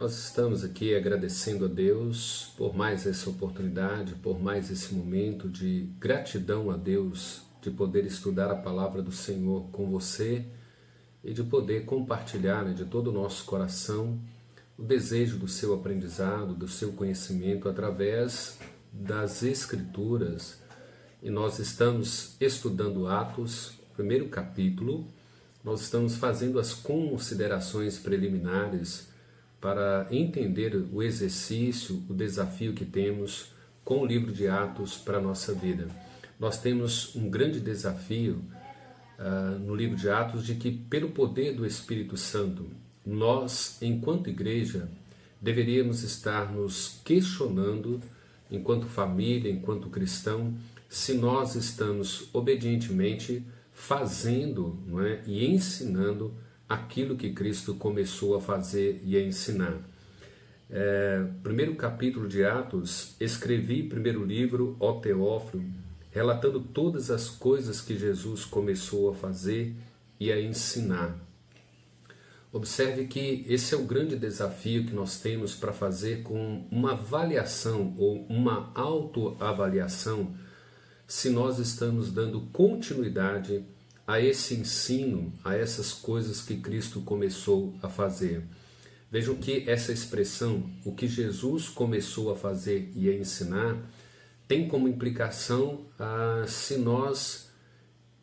nós estamos aqui agradecendo a Deus por mais essa oportunidade, por mais esse momento de gratidão a Deus, de poder estudar a palavra do Senhor com você e de poder compartilhar, de todo o nosso coração o desejo do seu aprendizado, do seu conhecimento através das Escrituras. E nós estamos estudando Atos, primeiro capítulo. Nós estamos fazendo as considerações preliminares para entender o exercício, o desafio que temos com o livro de Atos para a nossa vida. Nós temos um grande desafio no livro de Atos de que, pelo poder do Espírito Santo, nós, enquanto igreja, deveríamos estar nos questionando, enquanto família, enquanto cristão, se nós estamos obedientemente fazendo, não é, e ensinando aquilo que Cristo começou a fazer e a ensinar. Primeiro capítulo de Atos, escrevi primeiro livro, ó Teófilo, relatando todas as coisas que Jesus começou a fazer e a ensinar. Observe que esse é o grande desafio que nós temos para fazer com uma avaliação ou uma autoavaliação, se nós estamos dando continuidade a esse ensino, a essas coisas que Cristo começou a fazer. Vejam que essa expressão, o que Jesus começou a fazer e a ensinar, tem como implicação se nós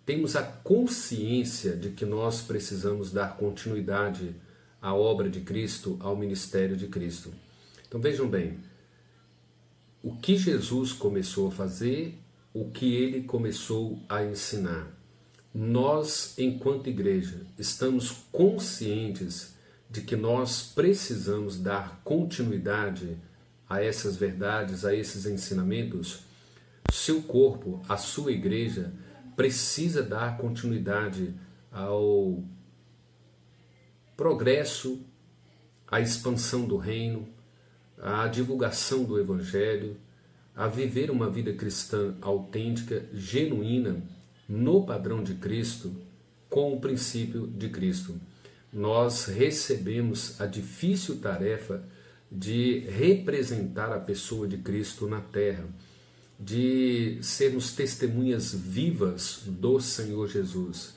temos a consciência de que nós precisamos dar continuidade à obra de Cristo, ao ministério de Cristo. Então vejam bem, o que Jesus começou a fazer, o que ele começou a ensinar. Nós, enquanto igreja, estamos conscientes de que nós precisamos dar continuidade a essas verdades, a esses ensinamentos. Seu corpo, a sua igreja, precisa dar continuidade ao progresso, à expansão do reino, à divulgação do evangelho, a viver uma vida cristã autêntica, genuína, no padrão de Cristo, com o princípio de Cristo. Nós recebemos a difícil tarefa de representar a pessoa de Cristo na terra, de sermos testemunhas vivas do Senhor Jesus.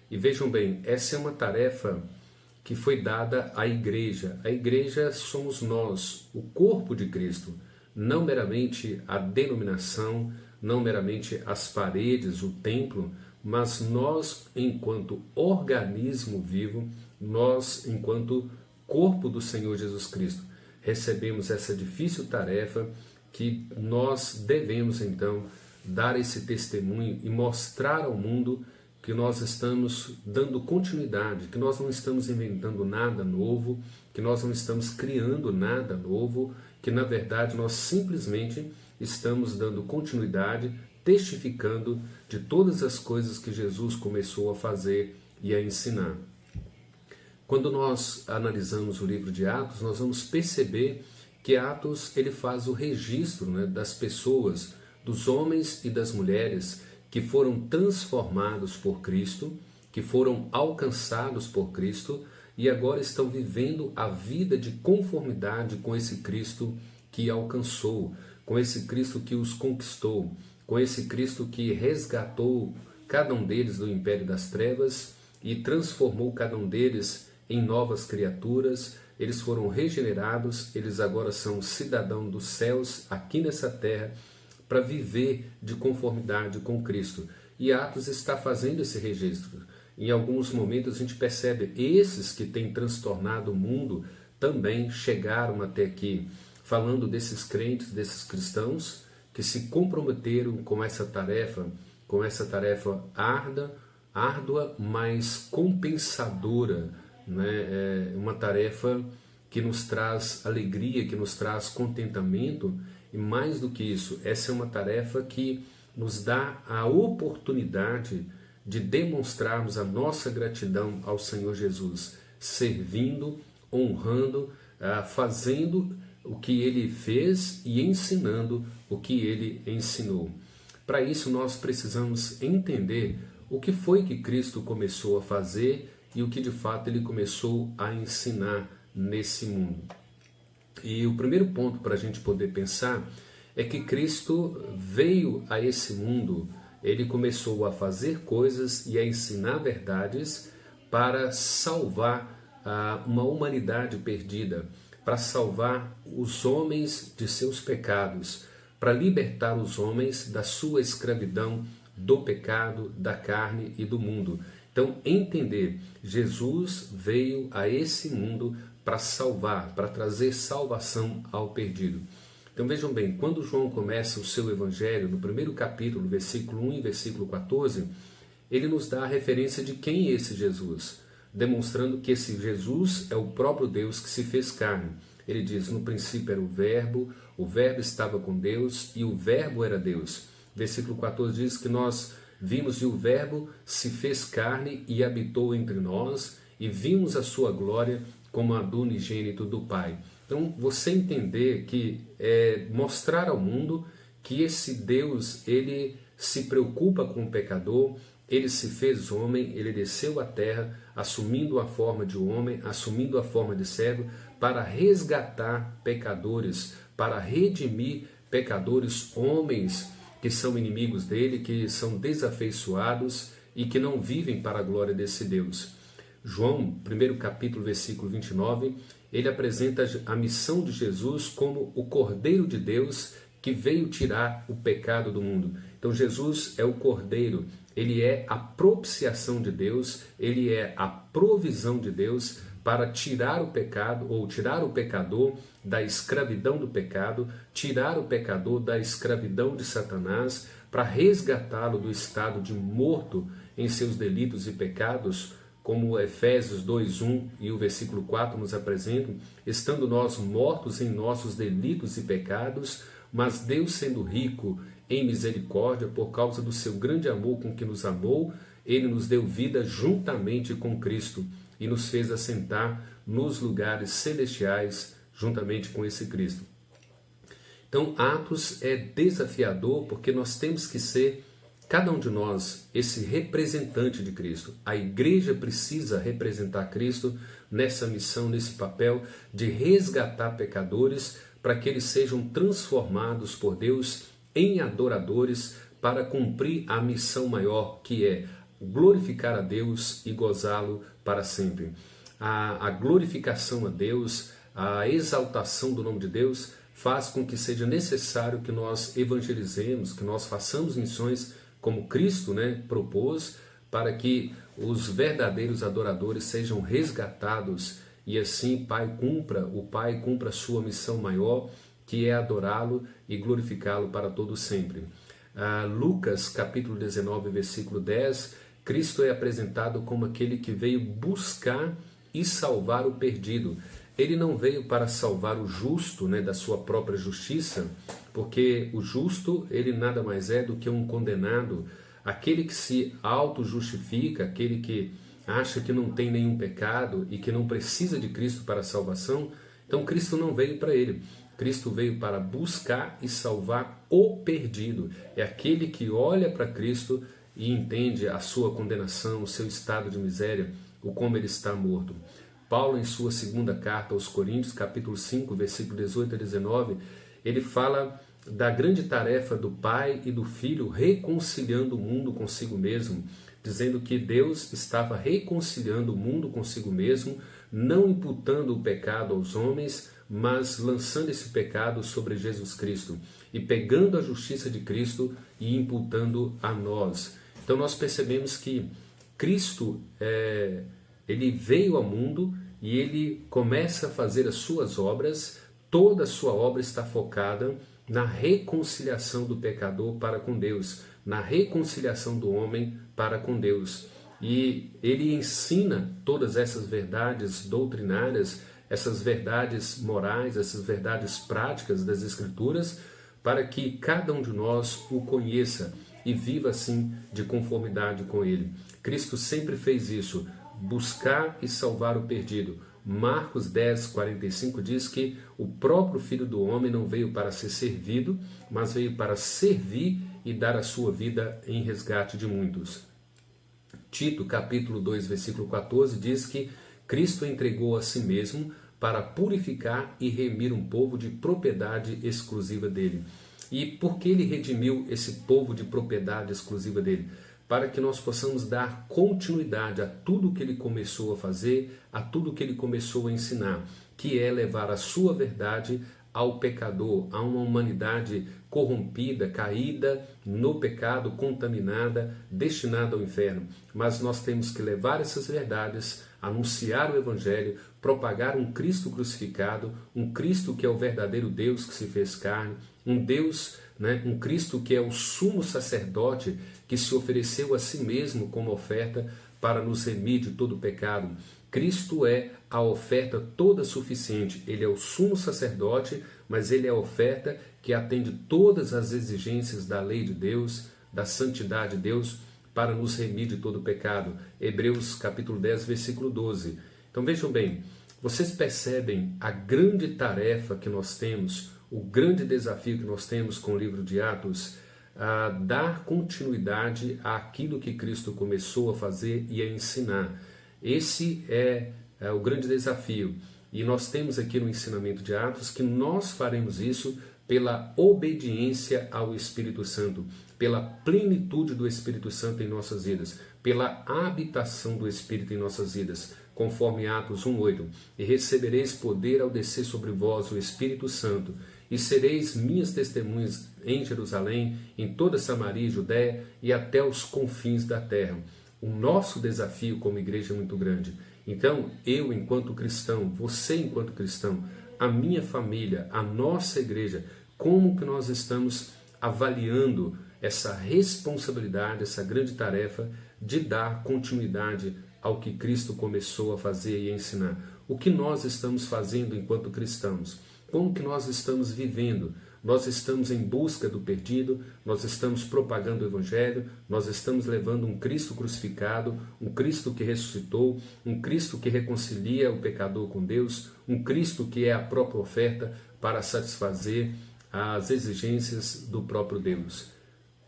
E vejam bem, essa é uma tarefa que foi dada à igreja. A igreja somos nós, o corpo de Cristo, não meramente a denominação, não meramente as paredes, o templo, mas nós, enquanto organismo vivo, nós, enquanto corpo do Senhor Jesus Cristo, recebemos essa difícil tarefa que nós devemos, então, dar esse testemunho e mostrar ao mundo que nós estamos dando continuidade, que nós não estamos inventando nada novo, que nós não estamos criando nada novo, que na verdade nós simplesmente estamos dando continuidade, testificando de todas as coisas que Jesus começou a fazer e a ensinar. Quando nós analisamos o livro de Atos, nós vamos perceber que Atos ele faz o registro, né, das pessoas, dos homens e das mulheres que foram transformados por Cristo, que foram alcançados por Cristo e agora estão vivendo a vida de conformidade com esse Cristo que alcançou, com esse Cristo que os conquistou, com esse Cristo que resgatou cada um deles do império das trevas e transformou cada um deles em novas criaturas. Eles foram regenerados, eles agora são cidadãos dos céus aqui nessa terra para viver de conformidade com Cristo. E Atos está fazendo esse registro. Em alguns momentos a gente percebe, esses que têm transtornado o mundo também chegaram até aqui, falando desses crentes, desses cristãos que se comprometeram com essa tarefa árdua, mas compensadora, né? Uma tarefa que nos traz alegria, que nos traz contentamento, e mais do que isso, essa é uma tarefa que nos dá a oportunidade de demonstrarmos a nossa gratidão ao Senhor Jesus, servindo, honrando, fazendo o que Ele fez e ensinando o que Ele ensinou. Para isso nós precisamos entender o que foi que Cristo começou a fazer e o que de fato Ele começou a ensinar nesse mundo. E o primeiro ponto para a gente poder pensar é que Cristo veio a esse mundo, ele começou a fazer coisas e a ensinar verdades para salvar uma humanidade perdida, para salvar os homens de seus pecados, para libertar os homens da sua escravidão, do pecado, da carne e do mundo. Então, entender, Jesus veio a esse mundo para salvar, para trazer salvação ao perdido. Então vejam bem, quando João começa o seu evangelho, no primeiro capítulo, versículo 1 e versículo 14, ele nos dá a referência de quem é esse Jesus, demonstrando que esse Jesus é o próprio Deus que se fez carne. Ele diz, no princípio era o verbo estava com Deus e o verbo era Deus. Versículo 14 diz que nós vimos e o verbo se fez carne e habitou entre nós e vimos a sua glória como a do unigênito do Pai. Então, você entender que mostrar ao mundo que esse Deus, ele se preocupa com o pecador, ele se fez homem, ele desceu à terra, assumindo a forma de homem, assumindo a forma de servo, para resgatar pecadores, para redimir pecadores, homens que são inimigos dele, que são desafeiçoados e que não vivem para a glória desse Deus. João, primeiro capítulo, versículo 29, ele apresenta a missão de Jesus como o Cordeiro de Deus que veio tirar o pecado do mundo. Então Jesus é o Cordeiro, ele é a propiciação de Deus, ele é a provisão de Deus para tirar o pecado, ou tirar o pecador da escravidão do pecado, tirar o pecador da escravidão de Satanás, para resgatá-lo do estado de morto em seus delitos e pecados, como Efésios 2:1 e o versículo 4 nos apresentam, estando nós mortos em nossos delitos e pecados, mas Deus sendo rico em misericórdia, por causa do seu grande amor com que nos amou, ele nos deu vida juntamente com Cristo e nos fez assentar nos lugares celestiais juntamente com esse Cristo. Então, Atos é desafiador porque nós temos que ser, cada um de nós, esse representante de Cristo. A igreja precisa representar Cristo nessa missão, nesse papel de resgatar pecadores para que eles sejam transformados por Deus em adoradores para cumprir a missão maior, que é glorificar a Deus e gozá-lo para sempre. A glorificação a Deus, a exaltação do nome de Deus faz com que seja necessário que nós evangelizemos, que nós façamos missões como Cristo propôs, para que os verdadeiros adoradores sejam resgatados e assim o Pai cumpra a sua missão maior, que é adorá-lo e glorificá-lo para todo sempre. Lucas capítulo 19, versículo 10, Cristo é apresentado como aquele que veio buscar e salvar o perdido. Ele não veio para salvar o justo, da sua própria justiça, porque o justo, ele nada mais é do que um condenado, aquele que se auto-justifica, aquele que acha que não tem nenhum pecado e que não precisa de Cristo para a salvação. Então Cristo não veio para ele. Cristo veio para buscar e salvar o perdido. É aquele que olha para Cristo e entende a sua condenação, o seu estado de miséria, o como ele está morto. Paulo, em sua segunda carta aos Coríntios, capítulo 5, versículo 18 a 19, ele fala da grande tarefa do Pai e do Filho reconciliando o mundo consigo mesmo, dizendo que Deus estava reconciliando o mundo consigo mesmo, não imputando o pecado aos homens, mas lançando esse pecado sobre Jesus Cristo e pegando a justiça de Cristo e imputando a nós. Então nós percebemos que Cristo ele veio ao mundo e ele começa a fazer as suas obras. Toda a sua obra está focada na reconciliação do pecador para com Deus, na reconciliação do homem para com Deus. E ele ensina todas essas verdades doutrinárias, essas verdades morais, essas verdades práticas das Escrituras, para que cada um de nós o conheça e viva assim de conformidade com ele. Cristo sempre fez isso, buscar e salvar o perdido. Marcos 10, 45 diz que o próprio Filho do Homem não veio para ser servido, mas veio para servir e dar a sua vida em resgate de muitos. Tito, capítulo 2, versículo 14, diz que Cristo entregou a si mesmo para purificar e remir um povo de propriedade exclusiva dele. E por que ele redimiu esse povo de propriedade exclusiva dele? Para que nós possamos dar continuidade a tudo que ele começou a fazer, a tudo que ele começou a ensinar, que é levar a sua verdade ao pecador, a uma humanidade corrompida, caída no pecado, contaminada, destinada ao inferno. Mas nós temos que levar essas verdades, anunciar o Evangelho, propagar um Cristo crucificado, um Cristo que é o verdadeiro Deus que se fez carne, um Deus, um Cristo que é o sumo sacerdote que se ofereceu a si mesmo como oferta para nos remir de todo o pecado. Cristo é a oferta toda suficiente. Ele é o sumo sacerdote, mas ele é a oferta que atende todas as exigências da lei de Deus, da santidade de Deus, para nos remir de todo o pecado. Hebreus capítulo 10, versículo 12. Então vejam bem, vocês percebem a grande tarefa que nós temos, o grande desafio que nós temos com o livro de Atos, a dar continuidade àquilo que Cristo começou a fazer e a ensinar. Esse é o grande desafio. E nós temos aqui no ensinamento de Atos que nós faremos isso pela obediência ao Espírito Santo, pela plenitude do Espírito Santo em nossas vidas, pela habitação do Espírito em nossas vidas, conforme Atos 1:8. E recebereis poder ao descer sobre vós o Espírito Santo, e sereis minhas testemunhas em Jerusalém, em toda Samaria e Judéia e até os confins da terra. O nosso desafio como igreja é muito grande. Então, eu enquanto cristão, você enquanto cristão, a minha família, a nossa igreja, como que nós estamos avaliando essa responsabilidade, essa grande tarefa de dar continuidade ao que Cristo começou a fazer e a ensinar? O que nós estamos fazendo enquanto cristãos? Como que nós estamos vivendo? Nós estamos em busca do perdido, nós estamos propagando o Evangelho, nós estamos levando um Cristo crucificado, um Cristo que ressuscitou, um Cristo que reconcilia o pecador com Deus, um Cristo que é a própria oferta para satisfazer as exigências do próprio Deus.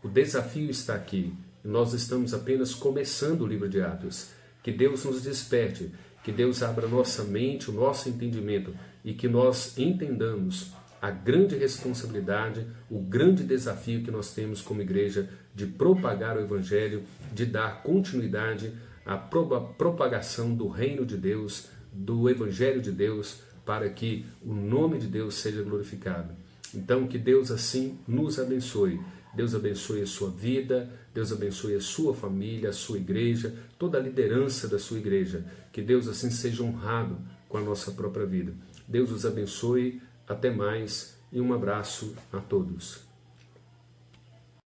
O desafio está aqui. Nós estamos apenas começando o livro de Atos. Que Deus nos desperte, que Deus abra nossa mente, o nosso entendimento e que nós entendamos a grande responsabilidade, o grande desafio que nós temos como igreja de propagar o Evangelho, de dar continuidade à propagação do reino de Deus, do Evangelho de Deus, para que o nome de Deus seja glorificado. Então, que Deus assim nos abençoe. Deus abençoe a sua vida, Deus abençoe a sua família, a sua igreja, toda a liderança da sua igreja. Que Deus assim seja honrado com a nossa própria vida. Deus os abençoe. Até mais e um abraço a todos.